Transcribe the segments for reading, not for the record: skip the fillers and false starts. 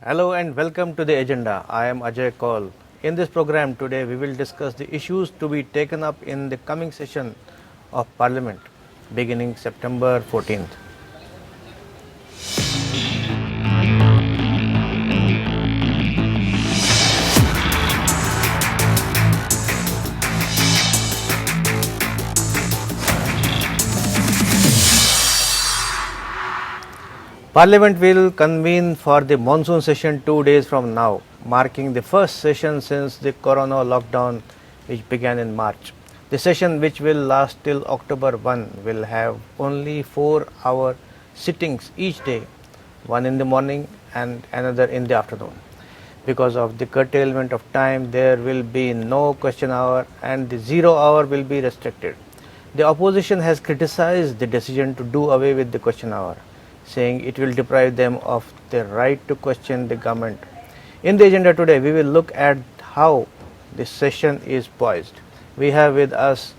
Hello and welcome to the agenda. I am Ajay Kaul. In this program today we will discuss the issues to be taken up in the coming session of Parliament beginning September 14th. Parliament will convene for the monsoon session 2 days from now, marking the first session since the corona lockdown which began in March. The session, which will last till October 1, will have only 4-hour sittings each day, one in the morning and another in the afternoon. Because of the curtailment of time, there will be no question hour and the 0 hour will be restricted. The opposition has criticized the decision to do away with the question hour, saying it will deprive them of their right to question the government. In the agenda today, we will look at how this session is poised. We have with us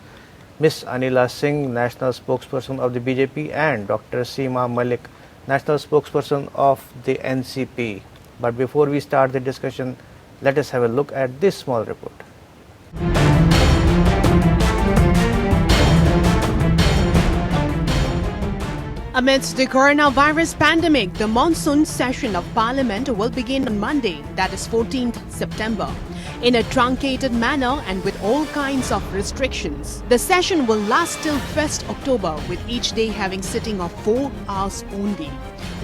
Ms. Anila Singh, National Spokesperson of the BJP, and Dr. Seema Malik, National Spokesperson of the NCP. But before we start the discussion, let us have a look at this small report. Amidst the coronavirus pandemic, the monsoon session of Parliament will begin on Monday, that is 14th September, in a truncated manner and with all kinds of restrictions. The session will last till 1st October, with each day having sitting of 4 hours only,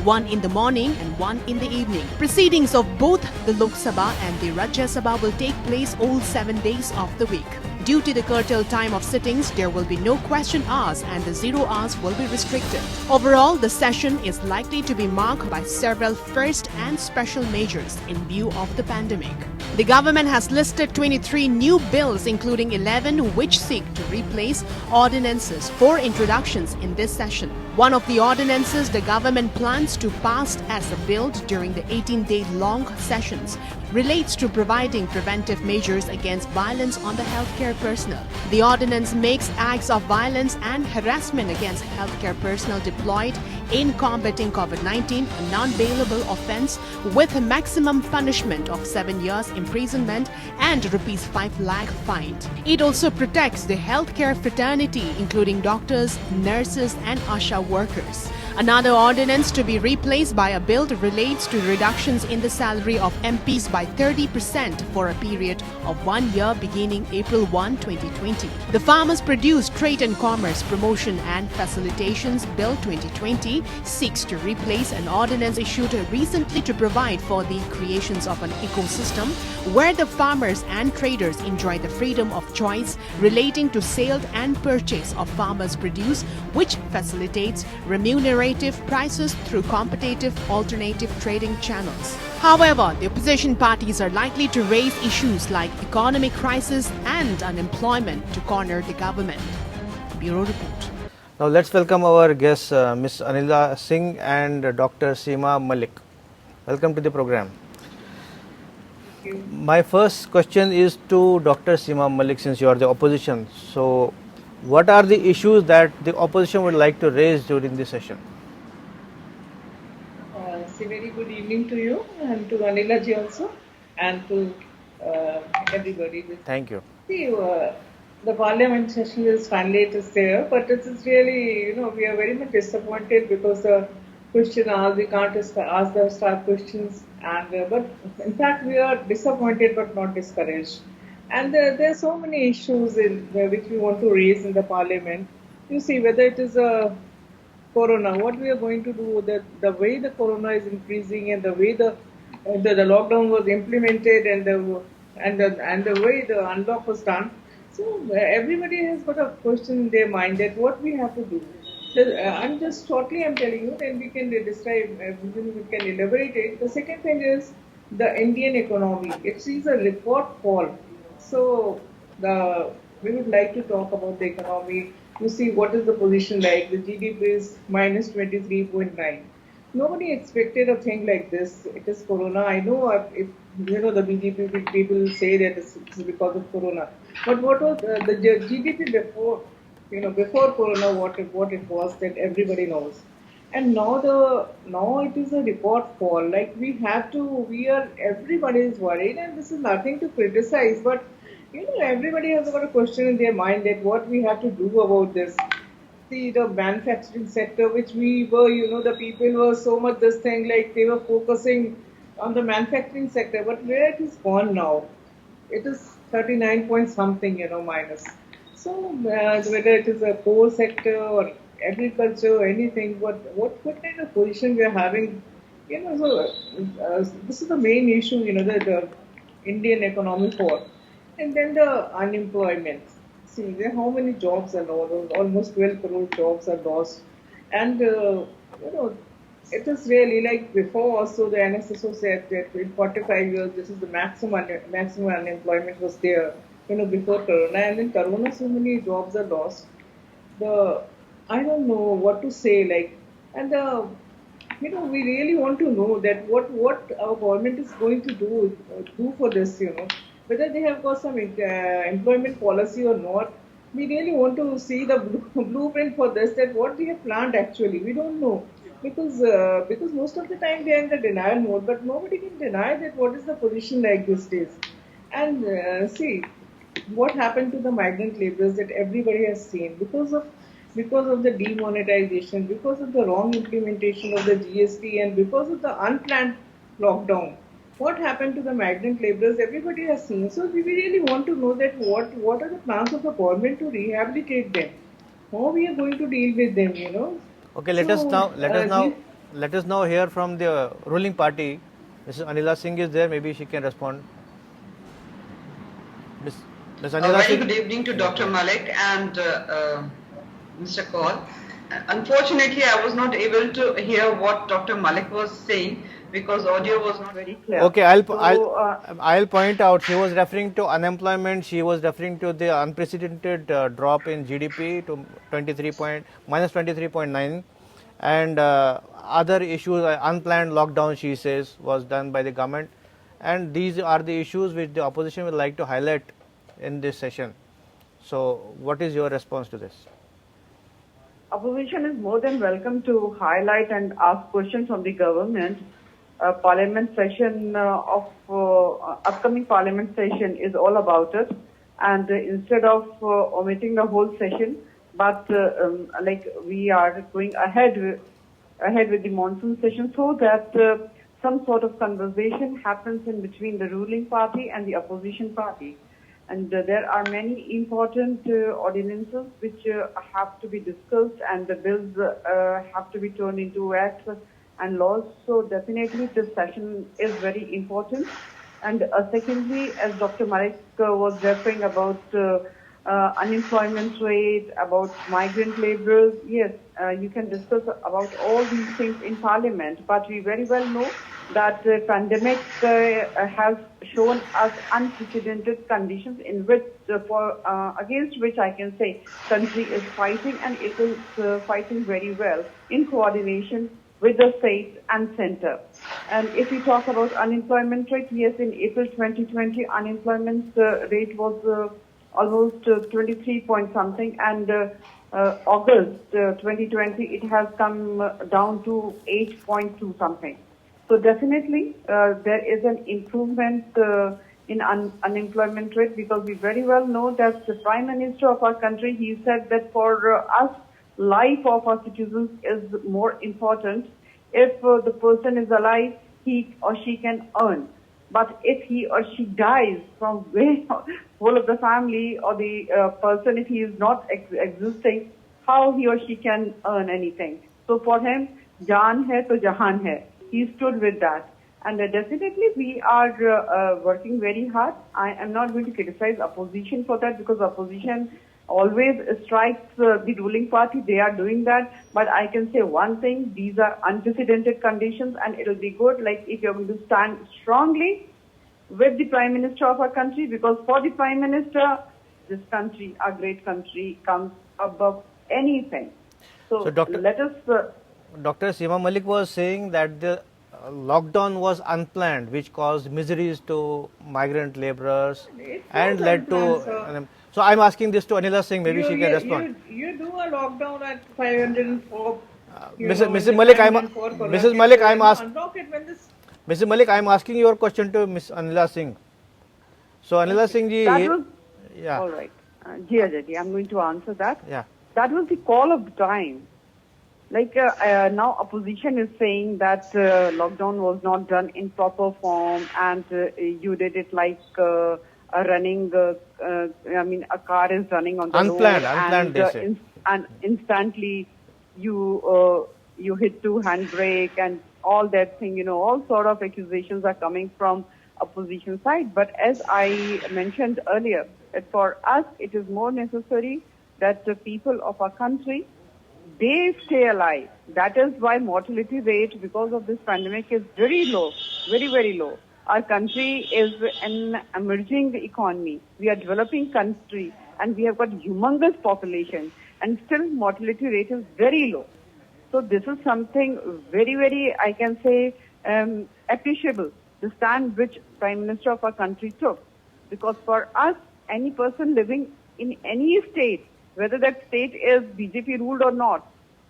one in the morning and one in the evening. Proceedings of both the Lok Sabha and the Rajya Sabha will take place all 7 days of the week. Due to the curtailed time of sittings, there will be no question hours and the 0 hours will be restricted. Overall, the session is likely to be marked by several first and special measures in view of the pandemic. The government has listed 23 new bills, including 11 which seek to replace ordinances for introductions in this session. One of the ordinances the government plans to pass as a bill during the 18-day-long sessions relates to providing preventive measures against violence on the healthcare personnel. The ordinance makes acts of violence and harassment against healthcare personnel deployed in combating COVID-19 a non-bailable offence with a maximum punishment of 7 years imprisonment and Rs 5 lakh fine. It also protects the healthcare fraternity, including doctors, nurses and ASHA workers. Another ordinance to be replaced by a bill relates to reductions in the salary of MPs by 30% for a period of 1 year beginning April 1, 2020. The Farmers Produce Trade and Commerce Promotion and Facilitations Bill 2020 seeks to replace an ordinance issued recently to provide for the creations of an ecosystem where the farmers and traders enjoy the freedom of choice relating to sale and purchase of farmers' produce, which facilitates remuneration prices through competitive alternative trading channels. However, the opposition parties are likely to raise issues like economic crisis and unemployment to corner the government. Bureau Report. Now let's welcome our guests, Ms. Anila Singh and Dr. Seema Malik. Welcome to the program. Thank you. My first question is to Dr. Seema Malik, since you are the opposition. So, what are the issues that the opposition would like to raise during the session? A very good evening to you and to Anila ji also and to everybody. Thank you. See, the parliament session is finally it is there, but it is really, we are very much disappointed because the question asked, we can't ask the staff questions, and but in fact we are disappointed but not discouraged. And there are so many issues which we want to raise in the parliament. You see, whether it is a corona, what we are going to do, the way the corona is increasing and the way the lockdown was implemented and the way the unlock was done. So everybody has got a question in their mind that what we have to do. I'm telling you, and we can describe, we can elaborate it. The second thing is the Indian economy. It sees a record fall. So we would like to talk about the economy. You see what is the position like. The GDP is minus 23.9. Nobody expected a thing like this. It is corona. I know if the BJP people say that it's because of corona. But what was the GDP before? Before corona, what it was, that everybody knows. and now it is a record fall. Like everybody is worried, and this is nothing to criticize, but everybody has got a question in their mind that what we have to do about this. See, the manufacturing sector, which we were, the people were so much this thing, like they were focusing on the manufacturing sector, but where it is gone now? It is 39 point something, minus. So, whether it is a coal sector or agriculture or anything, what kind of position we are having, this is the main issue, the Indian economy for. And then the unemployment. See, there how many jobs are lost? Almost 12 crore jobs are lost. And, it is really like before also the NSSO said that in 45 years this is the maximum unemployment was there, before Corona. And in Corona so many jobs are lost. The I don't know what to say, like, and we really want to know that what our government is going to do for this, whether they have got some employment policy or not. We really want to see the blueprint for this, that what they have planned actually. We don't know because most of the time they are in the denial mode, but nobody can deny that what is the position like these days. And see what happened to the migrant laborers that everybody has seen because of the demonetization, because of the wrong implementation of the GST, and because of the unplanned lockdown. What happened to the migrant laborers? Everybody has seen. So we really want to know that what are the plans of the government to rehabilitate them? How we are going to deal with them? Okay, So let us now hear from the ruling party. Mrs. Anila Singh is there. Maybe she can respond. Miss, Miss A Anila very Singh. good evening to Dr. Malik and Mr. Kaul. Unfortunately, I was not able to hear what Dr. Malik was saying because audio was not very clear. Okay, So, I'll point out. She was referring to unemployment. She was referring to the unprecedented drop in GDP to 23.9, and other issues. Unplanned lockdown, she says, was done by the government, and these are the issues which the opposition would like to highlight in this session. So, what is your response to this? Opposition is more than welcome to highlight and ask questions from the government. Parliament session of upcoming parliament session is all about it, and instead of omitting the whole session, but like we are going ahead with the monsoon session, so that some sort of conversation happens in between the ruling party and the opposition party. And there are many important ordinances which have to be discussed, and the bills have to be turned into acts and laws. So definitely this session is very important. And secondly, as Dr. Malik was referring about unemployment rate, about migrant laborers, yes, you can discuss about all these things in Parliament, but we very well know that the pandemic has shown us unprecedented conditions in which, against which I can say country is fighting, and it is fighting very well in coordination with the state and center. And if we talk about unemployment rate, yes, in April 2020, unemployment rate was almost 23 point something, and August 2020, it has come down to 8.2 something. So definitely there is an improvement in unemployment rate, because we very well know that the Prime Minister of our country, he said that for us, life of our citizens is more important. If the person is alive, he or she can earn. But if he or she dies from whole of the family, or the person, if he is not existing, how he or she can earn anything? So for him, jaan hai to jahan hai. He stood with that. And definitely we are working very hard. I am not going to criticize opposition for that, because opposition always strikes the ruling party. They are doing that. But I can say one thing, these are unprecedented conditions, and it will be good, like, if you're going to stand strongly with the Prime Minister of our country, because for the Prime Minister, this country, our great country, comes above anything. So let us... Dr. Seema Malik was saying that the lockdown was unplanned, which caused miseries to migrant laborers and led to... So I'm asking this to Anila Singh, maybe she can respond. You do a lockdown at 504 Mrs. Malik, Mrs. Malik, unlock it when this. Mrs. Malik, I am asking your question to Miss Anila Singh. So Anila Singh ji, That was yeah, all right. Ji Ajay ji, I'm going to answer that. yeah. That was the call of the time. Like now opposition is saying that lockdown was not done in proper form and you did it like a car is running on the Unplanned, road unplanned, they say. and instantly you hit two handbrake and all that thing, all sort of accusations are coming from opposition side. But as I mentioned earlier, that for us it is more necessary that the people of our country, they stay alive. That is why mortality rate because of this pandemic is very low, very, very low. Our country is an emerging economy. We are developing country and we have got humongous population and still mortality rate is very low. So this is something very, very, I can say, appreciable, the stand which Prime Minister of our country took. Because for us, any person living in any state, whether that state is BJP ruled or not,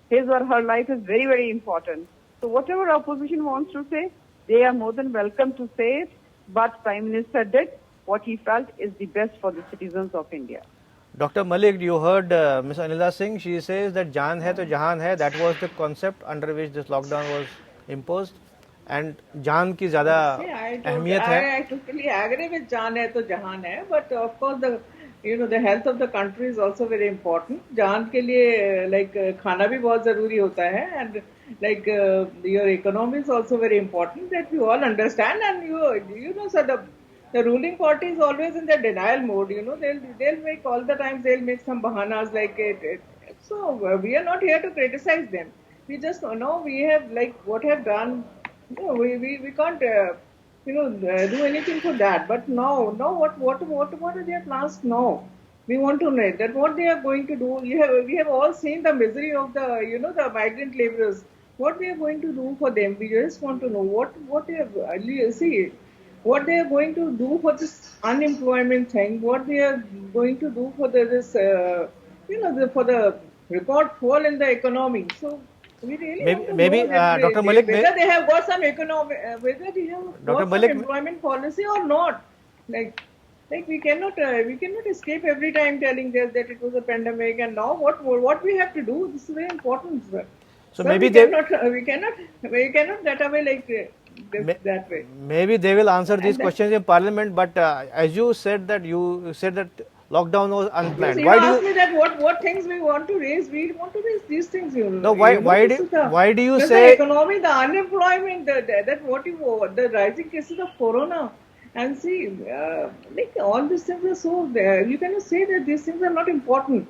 his or her life is very, very important. So whatever opposition wants to say, they are more than welcome to say it. But Prime Minister did what he felt is the best for the citizens of India. Dr. Malik, you heard Miss Anila Singh. She says that "Jaan hai to jahan hai." That was the concept under which this lockdown was imposed, and jaan ki ज़्यादा अहमियत है. I totally agree with jaan hai to jahan hai, but of course the health of the country is also very important. Jaan ke liye like खाना भी बहुत जरूरी होता है, and like your economy is also very important. That we all understand, and so the ruling party is always in the denial mode. They'll make all the times they'll make some bahanas like it. So we are not here to criticize them. We just know we have like what have done. We can't do anything for that. But now what are their plans now? We want to know that what they are going to do. We have all seen the misery of the the migrant laborers. What we are going to do for them. We just want to know what they have see. What they are going to do for this unemployment thing, what they are going to do for for the record fall in the economy. So we really Maybe Dr. Malik, whether they have got some economic, whether they have got some employment policy or not. Like we cannot escape every time telling them that it was a pandemic, and now what we have to do. This is very important, sir. So maybe we cannot get away like. That way. Maybe they will answer these questions in Parliament. But as you said that lockdown was unplanned. So why do you ask me that what things we want to raise? We want to raise these things. No, why do you say the economy, the unemployment, the rising cases of corona, and see like all these things are so you cannot say that these things are not important.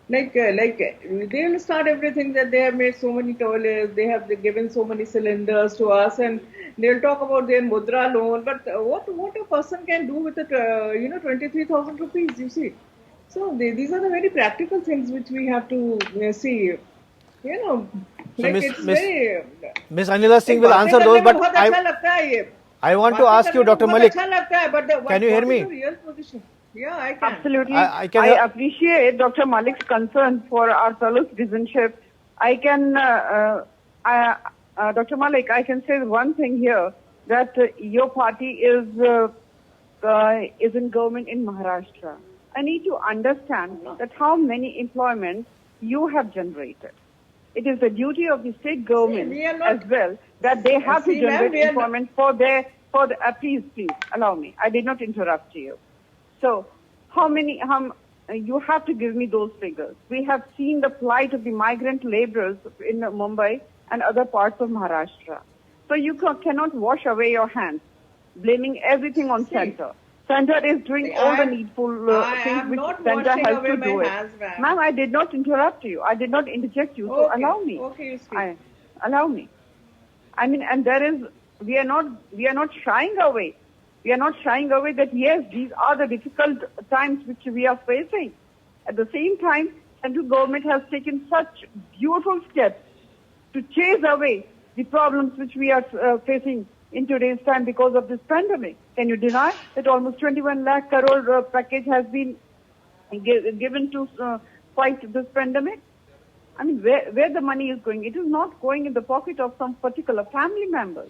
Like they will start everything that they have made so many toilets, they have given so many cylinders to us, and they'll talk about their mudra loan. But what a person can do with 23,000 rupees, you see. So these are the very practical things which we have to see. Miss Anila Singh will answer those, but I want to ask you, Dr. Malik. Can you hear me? Real position. Yeah, I can. Absolutely. I appreciate Dr. Malik's concern for our fellow citizenship. I can, Dr. Malik, I can say one thing here, that your party is in government in Maharashtra. I need to understand that how many employment you have generated. It is the duty of the state government as well that they have to generate employment please allow me. I did not interrupt you. So, you have to give me those figures. We have seen the plight of the migrant laborers in Mumbai and other parts of Maharashtra. So you cannot wash away your hands, blaming everything on center. Center is doing all the needful things which center has to do it. Ma'am, I did not interrupt you. I did not interject you. So allow me. Okay, you speak. Allow me. I mean, and we are not shying away. We are not shying away that yes, these are the difficult times which we are facing. At the same time, central government has taken such beautiful steps to chase away the problems which we are facing in today's time because of this pandemic. Can you deny that almost 21 lakh crore package has been given to fight this pandemic? I mean, where the money is going, it is not going in the pocket of some particular family members.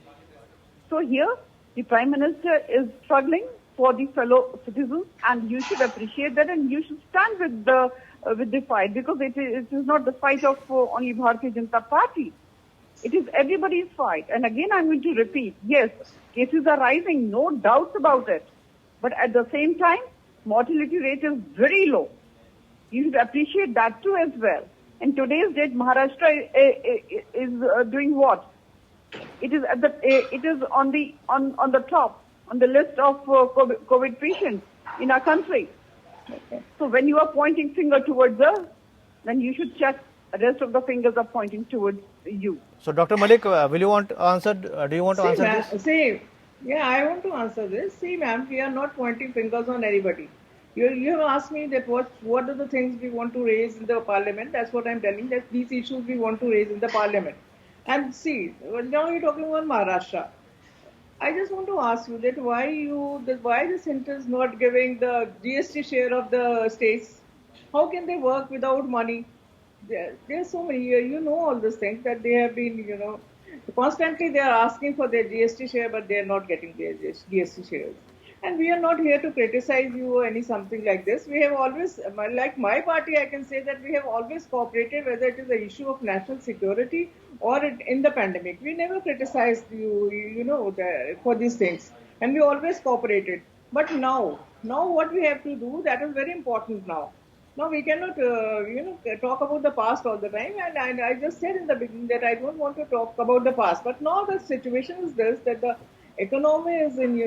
So here, the Prime Minister is struggling for the fellow citizens, and you should appreciate that, and you should stand with the fight, because it is not the fight of only Bharatiya Janata Party. It is everybody's fight. And again, I'm going to repeat, yes, cases are rising, no doubts about it. But at the same time, mortality rate is very low. You should appreciate that too as well. In today's date, Maharashtra is doing what? It is on the top on the list of COVID patients in our country. So when you are pointing finger towards us, then you should check the rest of the fingers are pointing towards you. So, Dr. Malik, will you want to answer? Do you want to answer this? See, yeah, I want to answer this. See, ma'am, we are not pointing fingers on anybody. You have asked me that what are the things we want to raise in the parliament. That's what I'm telling. That these issues we want to raise in the parliament. And see, now you're talking about Maharashtra. I just want to ask you that why the center is not giving the GST share of the states? How can they work without money? There's so many, you know all these things that they have been, constantly they are asking for their GST share, but they are not getting their GST shares. And we are not here to criticize you or something like this. We have always, like my party, I can say that we have always cooperated, whether it is an issue of national security or in the pandemic. We never criticized you, for these things. And we always cooperated. But now what we have to do, that is very important now. Now we cannot, talk about the past all the time. And I just said in the beginning that I don't want to talk about the past. But now the situation is this, that the economy is in,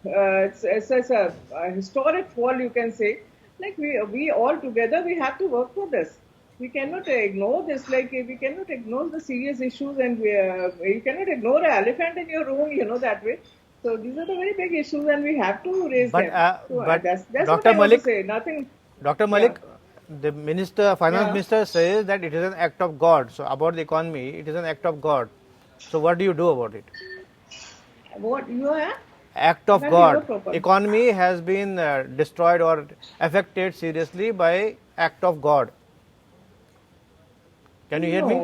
it's a historic fall, you can say. Like we all together, we have to work for this. We cannot ignore this. Like we cannot ignore the serious issues, and you cannot ignore an elephant in your room, that way. So these are the very big issues, and we have to raise them. So but that's Dr. what I want Malik, to say. Nothing. Dr. Malik, the finance minister says that it is an act of God. So about the economy, it is an act of God. So what do you do about it? What you are? Act of God. Economy has been destroyed or affected seriously by act of God. Can you hear me?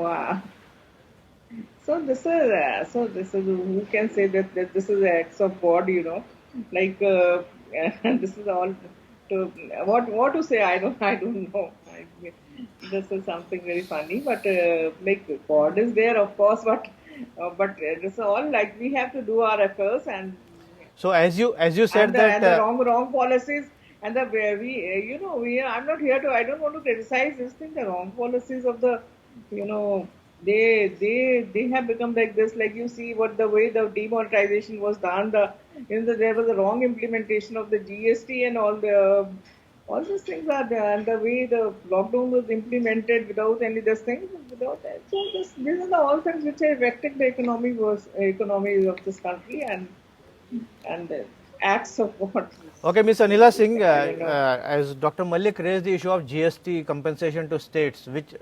So this is who can say that this is the acts of God? Like this is all. What to say? I don't know. This is something very funny, but like God is there, of course, but this is all like we have to do our efforts. And so as you said and the wrong policies, and I'm not here to, I don't want to criticize this thing. The wrong policies of the, they have become like this. Like you see the way the demonetization was done. There was a wrong implementation of the GST and all these things are there, and the way the lockdown was implemented without any of these things, without that. So these are all things which have affected the economy of this country and the acts of what. Okay, Ms. Anila Singh, as Dr. Malik raised the issue of GST compensation to states, which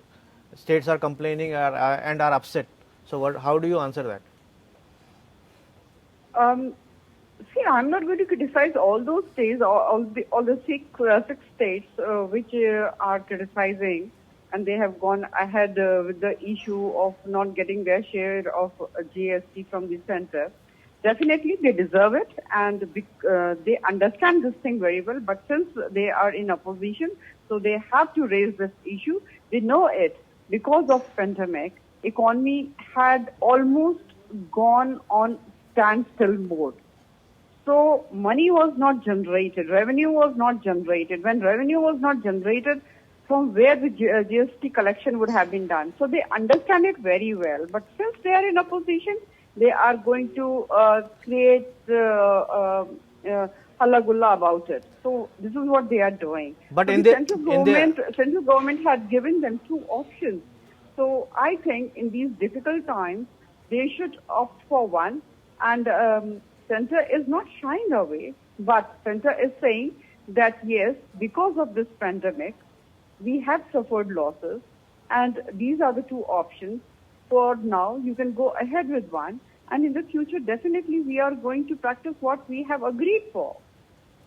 states are complaining and are upset. So how do you answer that? See, I'm not going to criticize all those states, all the six states which are criticizing, and they have gone ahead with the issue of not getting their share of GST from the center. Definitely, they deserve it, and they understand this thing very well. But since they are in opposition, so they have to raise this issue. They know it because of pandemic. Economy had almost gone on standstill mode. So money was not generated, revenue was not generated. When revenue was not generated, from where the GST collection would have been done. So they understand it very well. But since they are in opposition, they are going to create halla gulla about it. So this is what they are doing. But so the central government had given them two options. So I think in these difficult times, they should opt for one. And center is not shying away, but center is saying that yes, because of this pandemic, we have suffered losses, and these are the two options. For now, you can go ahead with one, and in the future, definitely we are going to practice what we have agreed for.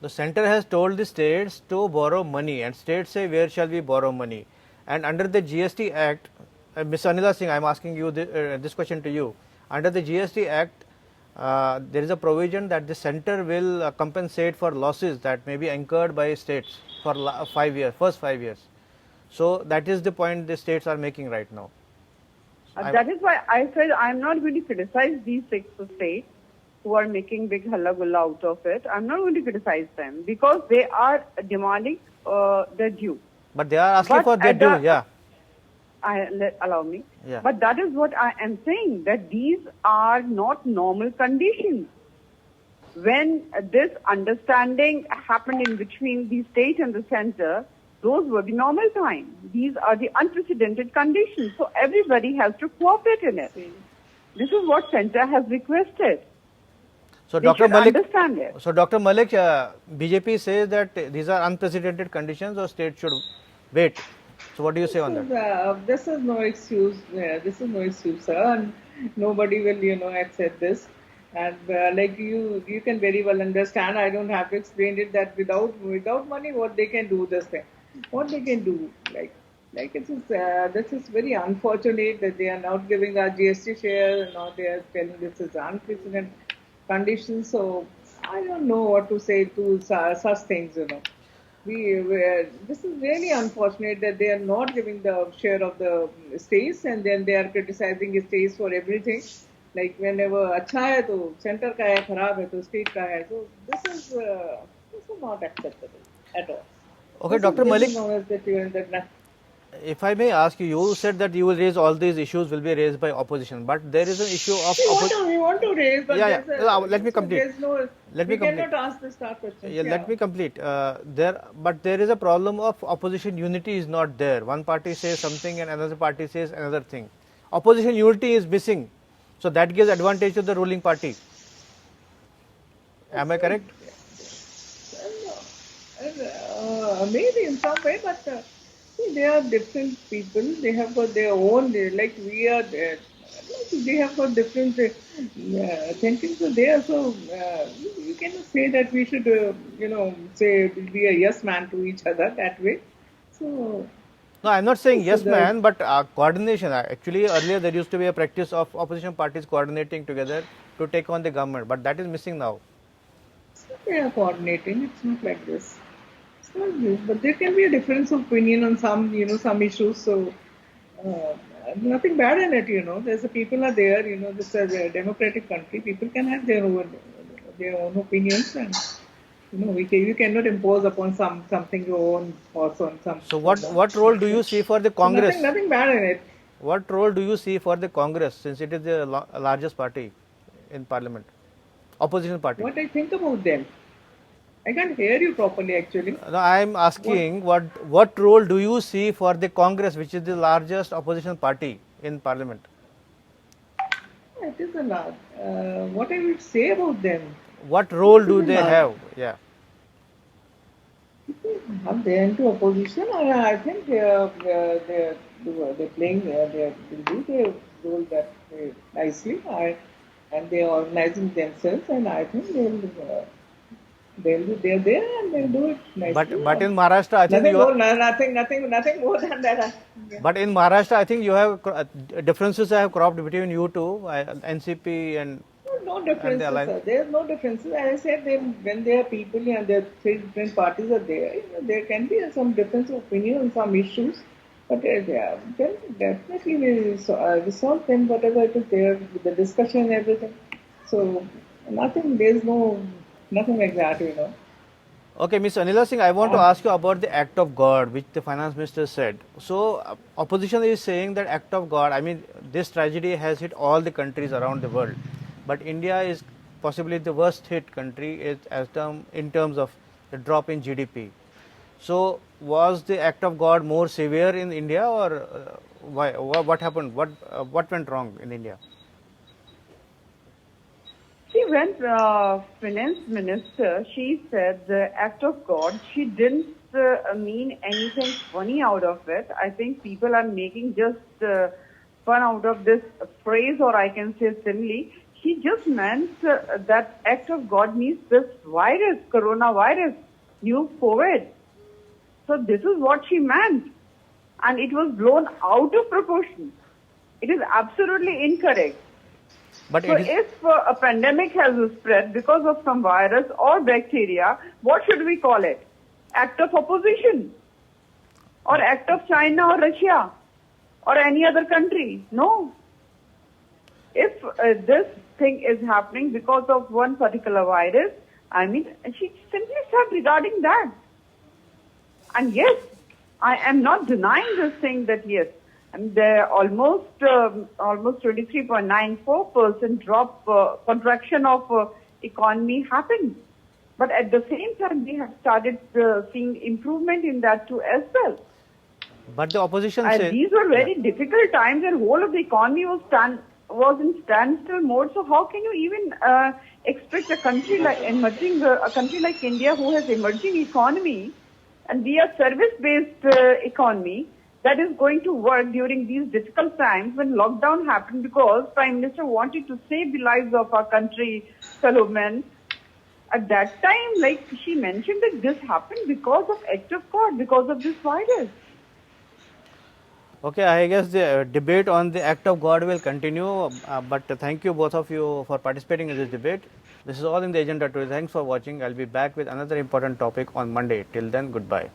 The center has told the states to borrow money, and states say, where shall we borrow money? And under the GST Act, Ms. Anila Singh, I am asking you this question to you. Under the GST Act, there is a provision that the center will compensate for losses that may be incurred by states for 5 years, first 5 years. So that is the point the states are making right now. That is why I said I'm not going to criticize these 6 states who are making big halla gulla out of it. I'm not going to criticize them because they are demanding their due. But they are asking for their due, yeah. Allow me. Yeah. But that is what I am saying, that these are not normal conditions. When this understanding happened in between the state and the center, those were the normal times. These are the unprecedented conditions. So everybody has to cooperate in it. This is what center has requested. So They Dr. should Malik, understand it. so Dr. Malik, BJP says that these are unprecedented conditions, or states should wait. So what do you say on that? This is no excuse. This is no excuse, sir. And nobody will, accept this. And like you can very well understand. I don't have to explain it that without money, what they can do this thing, what they can do. Like it is. This is very unfortunate that they are not giving our GST share. Now they are telling this is unprecedented conditions. So I don't know what to say to such things. This is really unfortunate that they are not giving the share of the states, and then they are criticizing the states for everything. Like whenever अच्छा है तो center का है, खराब है तो state का है. So this is not acceptable at all. Okay, Dr. Malik, if I may ask you, you said that you will raise all these issues will be raised by opposition, but there is an issue of We want to raise, but let me complete. We cannot ask the star questions. Let me complete. But there is a problem of opposition unity is not there. One party says something and another party says another thing. Opposition unity is missing, so that gives advantage to the ruling party. Am I correct? Maybe in some way, but they are different people. They have got their own. Like we are, they have got different thinking. So they are so. You cannot say that we should, say be a yes man to each other that way. So. No, I am not saying yes man, but coordination. Actually, earlier there used to be a practice of opposition parties coordinating together to take on the government, but that is missing now. They are coordinating. It's not like this. It's not this, but there can be a difference of opinion on some, some issues. So nothing bad in it. There's people are there. This is a democratic country. People can have their own opinions, and you cannot impose upon something your own also on some. So what role do you see for the Congress? Nothing bad in it. What role do you see for the Congress, since it is the largest party in Parliament, opposition party? What I think about them? I can't hear you properly actually. No, I am asking what role do you see for the Congress, which is the largest opposition party in Parliament? It is a lot. What I would say about them? What role do they have? Yeah. They are into opposition. I think they're playing. They do their role that nicely, and they are organizing themselves. And I think they're there and they'll do it nicely. But in Maharashtra, I think nothing more than that. But in Maharashtra, I think you have differences have cropped between you two, NCP and. No differences, sir. There's no differences. As I said, when there are people and there are three different parties are there, there can be some difference of opinion on some issues. But then definitely we resolve them, whatever it is there, with the discussion and everything. So nothing like that, Okay, Ms. Anila Singh, I want to ask you about the act of God, which the finance minister said. So, opposition is saying that act of God, I mean, this tragedy has hit all the countries around the world. But India is possibly the worst hit country in terms of the drop in GDP. So, was the act of God more severe in India, or why? What happened? What went wrong in India? See, when finance minister, she said the act of God, she didn't mean anything funny out of it. I think people are making just fun out of this phrase, or I can say simile. She just meant that act of God means this virus, coronavirus, new COVID. So this is what she meant. and it was blown out of proportion. It is absolutely incorrect. But So it is, if a pandemic has spread because of some virus or bacteria, what should we call it? Act of opposition? Or act of China or Russia? Or any other country? No. If this thing is happening because of one particular virus, I mean, she simply start regarding that. And yes, I am not denying this thing that yes, and there almost 23.94% drop, contraction of economy happened. But at the same time, we have started seeing improvement in that too as well. but the opposition And says these were very difficult times, and whole of the economy was in standstill mode. So how can you even expect a country like a country like India, who has emerging economy, and we are service-based economy, that is going to work during these difficult times when lockdown happened, because Prime Minister wanted to save the lives of our country fellow men. At that time, like she mentioned, that this happened because of act of God, because of this virus. Okay, I guess the debate on the act of God will continue, but thank you both of you for participating in this debate. This is all in the agenda today. Thanks for watching. I'll be back with another important topic on Monday. Till then, goodbye.